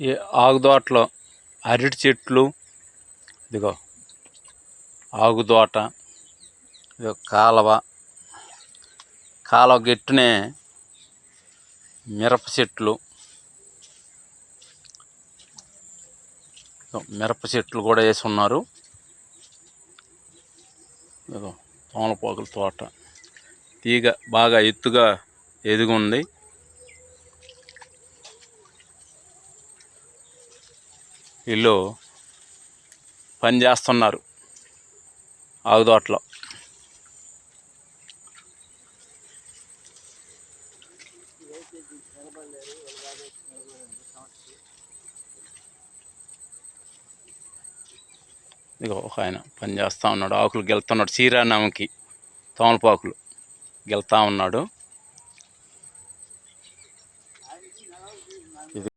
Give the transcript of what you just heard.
ఈ ఆగుదోటలో అరటి చెట్లు, ఇదిగో ఆగుదోట, ఇదిగో కాలువ గెట్టునే మిరప చెట్లు కూడా వేసి ఉన్నారు. ఇదిగో తమలపాకుల తోట, తీగ బాగా ఎత్తుగా ఎదిగి ఉంది. వీళ్ళు పని చేస్తున్నారు ఆగుదోటలో. ఇదిగో ఒక ఆయన పని చేస్తూ ఉన్నాడు, ఆకులు గెలుతున్నాడు. శ్రీరామనవమికి తమలపాకులు గెలుతూ ఉన్నాడు.